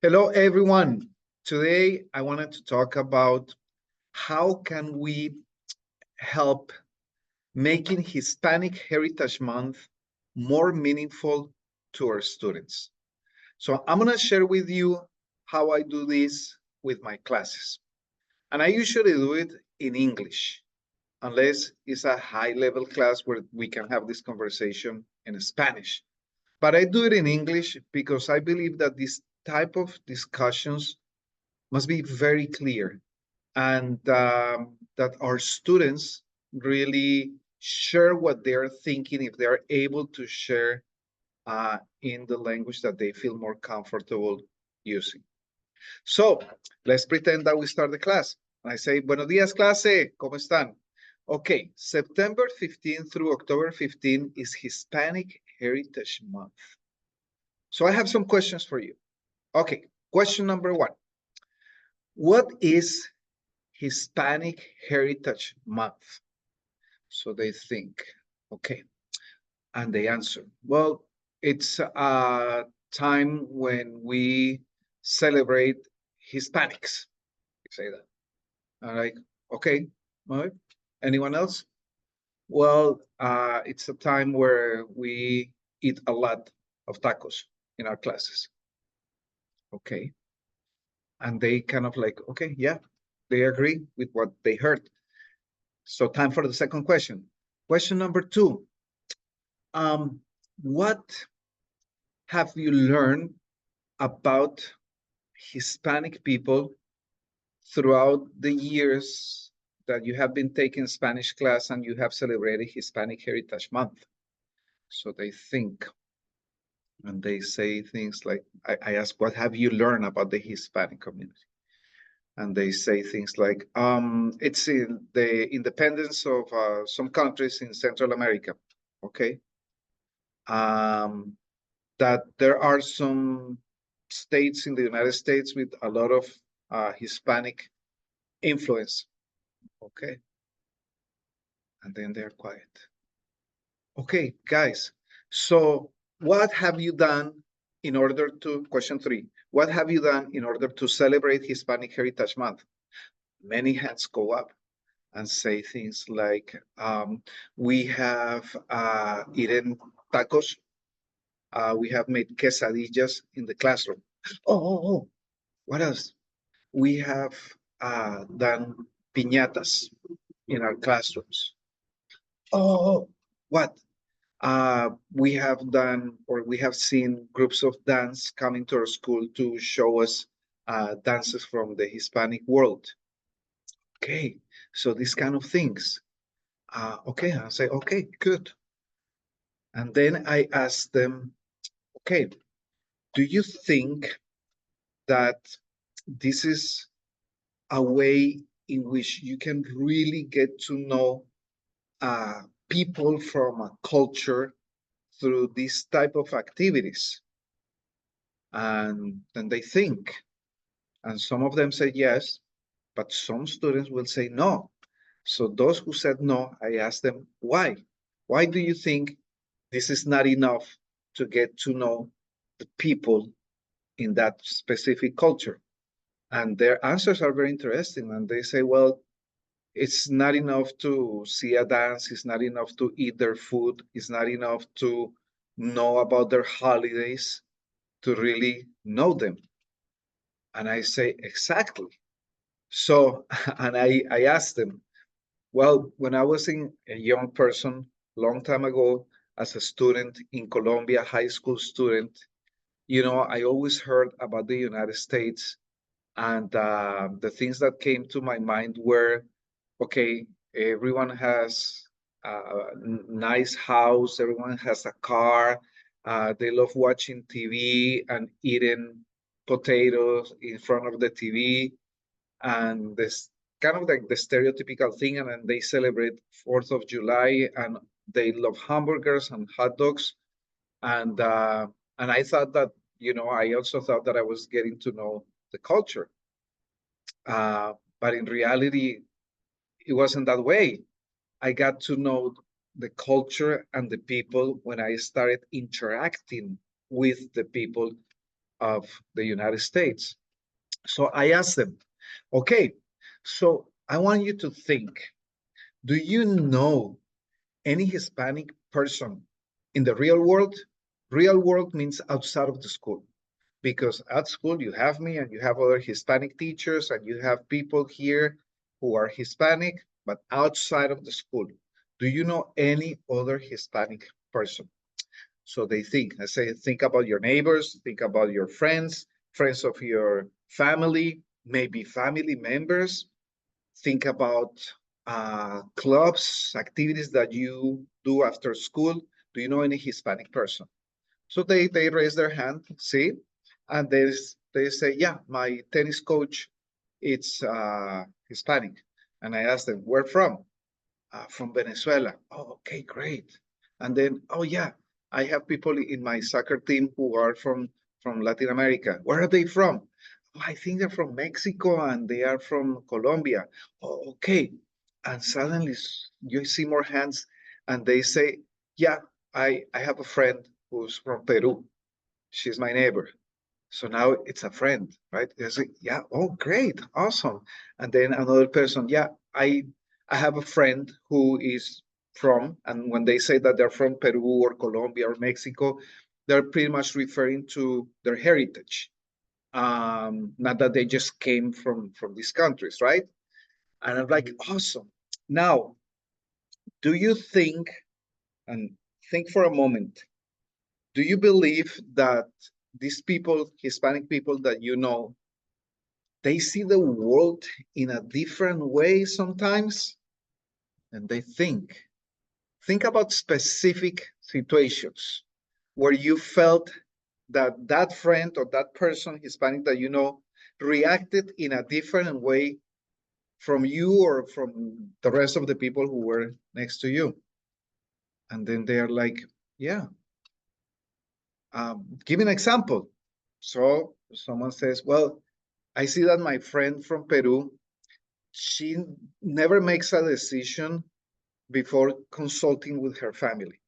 Hello, everyone. Today, I wanted to talk about how can we help making Hispanic Heritage Month more meaningful to our students. So I'm going to share with you how I do this with my classes. And I usually do it in English, unless it's a high-level class where we can have this conversation in Spanish. But I do it in English because I believe that this type of discussions must be very clear and that our students really share what they're thinking if they're able to share in the language that they feel more comfortable using. So let's pretend that we start the class. I say, buenos días, clase, ¿cómo están? Okay, September 15 through October 15 is Hispanic Heritage Month. So I have some questions for you. Okay, question number one. What is Hispanic Heritage Month? So they think, okay, and they answer, well, it's a time when we celebrate Hispanics. You say that. I'm like, okay, all right. Anyone else? Well, it's a time where we eat a lot of tacos in our classes. Okay. And they kind of like, okay, yeah, they agree with what they heard. So time for the second question. Question number two. What have you learned about Hispanic people throughout the years that you have been taking Spanish class and you have celebrated Hispanic Heritage Month? So they think and they say things like, I ask, what have you learned about the Hispanic community? And they say things like, it's in the independence of some countries in Central America, okay? That there are some states in the United States with a lot of Hispanic influence, okay? And then they're quiet. Okay, guys, so what have you done in order to, question three, what have you done in order to celebrate Hispanic Heritage Month? Many hands go up and say things like, we have eaten tacos, we have made quesadillas in the classroom. Oh, what else? We have done piñatas in our classrooms. Oh, what? We have done, or we have seen groups of dance coming to our school to show us dances from the Hispanic world. Okay, so these kind of things. Okay, I say, okay, good. And then I ask them, okay, do you think that this is a way in which you can really get to know people from a culture through this type of activities? And then they think, and some of them say yes, but some students will say no. So those who said no, I asked them, why? Why do you think this is not enough to get to know the people in that specific culture? And their answers are very interesting. And they say, well, it's not enough to see a dance. It's not enough to eat their food. It's not enough to know about their holidays to really know them. And I say, exactly. So, and I asked them, well, when I was a young person, long time ago, as a student in Colombia, high school student, you know, I always heard about the United States. And the things that came to my mind were, okay, everyone has a nice house, everyone has a car, they love watching TV and eating potatoes in front of the TV, and this kind of like the stereotypical thing, and then they celebrate 4th of July, and they love hamburgers and hot dogs, and I thought that, you know, I also thought that I was getting to know the culture. But in reality, it wasn't that way. I got to know the culture and the people when I started interacting with the people of the United States. So I asked them, okay, so I want you to think, do you know any Hispanic person in the real world? Real world means outside of the school, because at school you have me and you have other Hispanic teachers and you have people here who are Hispanic, but outside of the school, do you know any other Hispanic person? So they think, I say, think about your neighbors, think about your friends, friends of your family, maybe family members. Think about clubs, activities that you do after school. Do you know any Hispanic person? So they raise their hand, see, and they say, yeah, my tennis coach, it's Hispanic. And I ask them, where from? From Venezuela. Oh, okay, great. And then, oh yeah, I have people in my soccer team who are from Latin America. Where are they from? Oh, I think they're from Mexico and they are from Colombia. Oh, okay. And suddenly you see more hands and they say, yeah, I have a friend who's from Peru. She's my neighbor. So now it's a friend, right? It's like, yeah, oh, great, awesome. And then another person, yeah, I have a friend who is from, and when they say that they're from Peru or Colombia or Mexico, they're pretty much referring to their heritage. Not that they just came from these countries, right? And I'm like, awesome. Now, do you think, and think for a moment, do you believe that these people, Hispanic people that you know, they see the world in a different way sometimes? And they think about specific situations where you felt that that friend or that person, Hispanic, that you know, reacted in a different way from you or from the rest of the people who were next to you. And then they are like, yeah, give me an example. So someone says, well, I see that my friend from Peru, she never makes a decision before consulting with her family.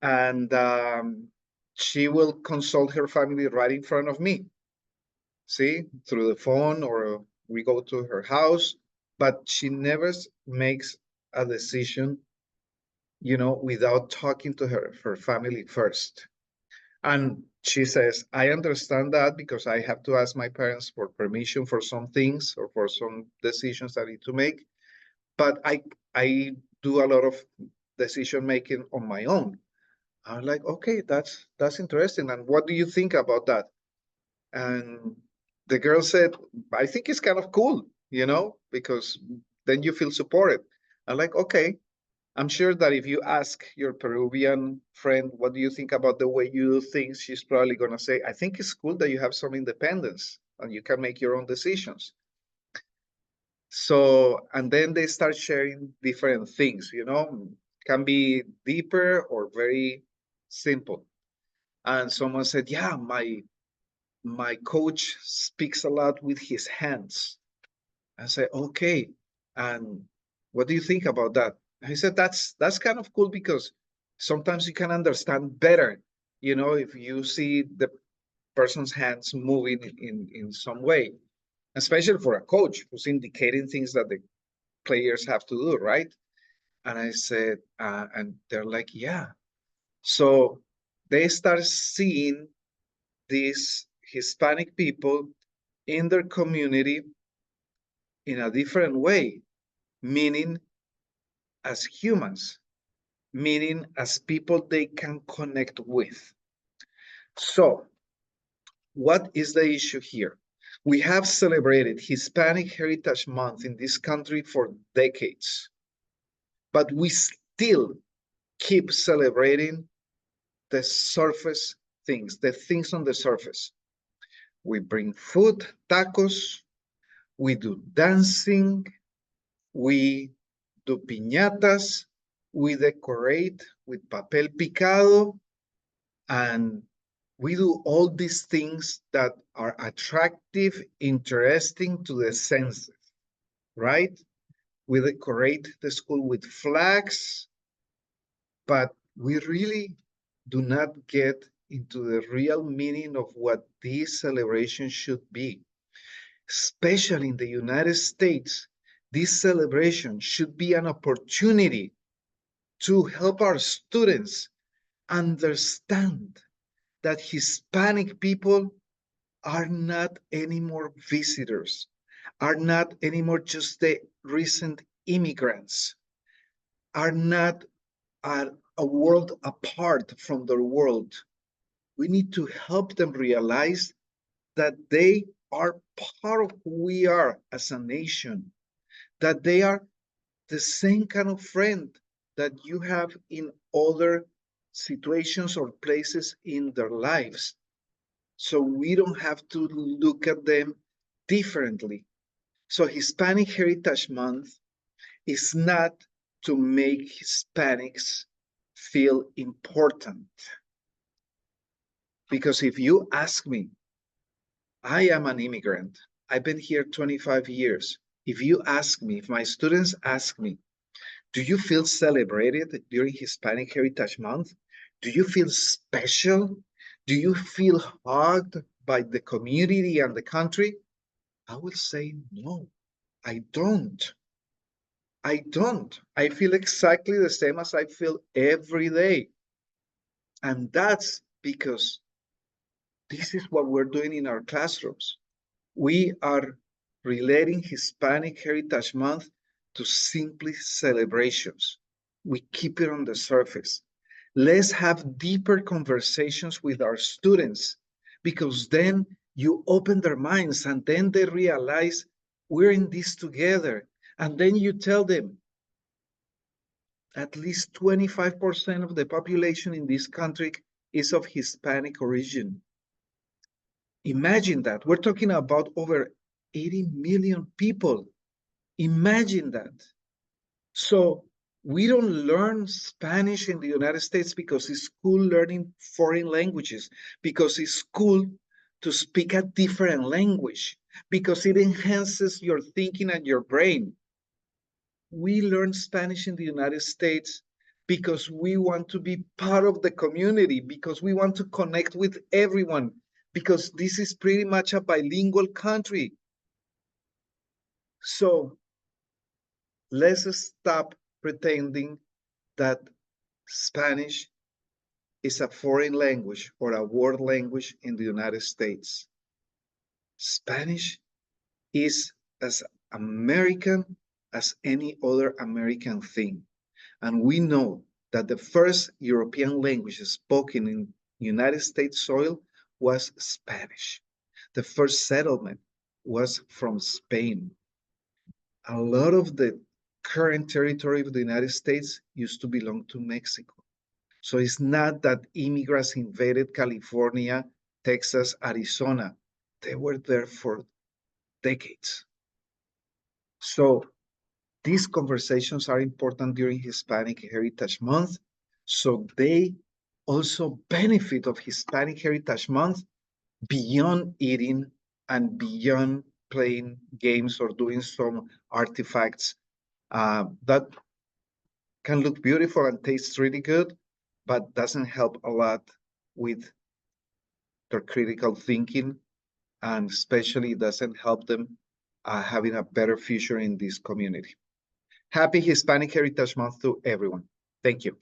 And she will consult her family right in front of me, see, through the phone, or we go to her house, but she never makes a decision, without talking to her family first. And she says, I understand that because I have to ask my parents for permission for some things or for some decisions I need to make. But I do a lot of decision making on my own. I'm like, okay, that's interesting. And what do you think about that? And the girl said, I think it's kind of cool, because then you feel supported. I'm like, okay, I'm sure that if you ask your Peruvian friend, what do you think about the way you do things, she's probably going to say, I think it's cool that you have some independence and you can make your own decisions. So, and then they start sharing different things, can be deeper or very simple. And someone said, yeah, my coach speaks a lot with his hands. I said, okay. And what do you think about that? He said, that's kind of cool because sometimes you can understand better, if you see the person's hands moving in some way, especially for a coach who's indicating things that the players have to do, right? And I said, and they're like, yeah. So they start seeing these Hispanic people in their community in a different way, meaning as humans, meaning as people they can connect with. So, what is the issue here? We have celebrated Hispanic Heritage Month in this country for decades, but we still keep celebrating the surface things, the things on the surface. We bring food, tacos, we do dancing, we do piñatas, we decorate with papel picado, and we do all these things that are attractive, interesting to the senses, right? We decorate the school with flags, but we really do not get into the real meaning of what this celebration should be. Especially in the United States, this celebration should be an opportunity to help our students understand that Hispanic people are not anymore visitors, are not anymore just the recent immigrants, are not a world apart from the world. We need to help them realize that they are part of who we are as a nation, that they are the same kind of friend that you have in other situations or places in their lives. So we don't have to look at them differently. So Hispanic Heritage Month is not to make Hispanics feel important. Because if you ask me, I am an immigrant. I've been here 25 years. If you ask me, if my students ask me, do you feel celebrated during Hispanic Heritage Month? Do you feel special? Do you feel hugged by the community and the country? I will say, no, I don't. I don't. I feel exactly the same as I feel every day. And that's because this is what we're doing in our classrooms. We are relating Hispanic Heritage Month to simply celebrations. We keep it on the surface. Let's have deeper conversations with our students, because then you open their minds and then they realize we're in this together. And then you tell them at least 25% of the population in this country is of Hispanic origin. Imagine that. We're talking about over 80 million people. Imagine that. So we don't learn Spanish in the United States because it's cool learning foreign languages, because it's cool to speak a different language, because it enhances your thinking and your brain. We learn Spanish in the United States because we want to be part of the community, because we want to connect with everyone, because this is pretty much a bilingual country. So let's stop pretending that Spanish is a foreign language or a world language in the United States. Spanish is as American as any other American thing. And we know that the first European language spoken in United States soil was Spanish. The first settlement was from Spain. A lot of the current territory of the United States used to belong to Mexico. So it's not that immigrants invaded California, Texas, Arizona. They were there for decades. So these conversations are important during Hispanic Heritage Month. So they also benefit of Hispanic Heritage Month beyond eating and beyond playing games or doing some artifacts that can look beautiful and taste really good, but doesn't help a lot with their critical thinking, and especially doesn't help them having a better future in this community. Happy Hispanic Heritage Month to everyone. Thank you.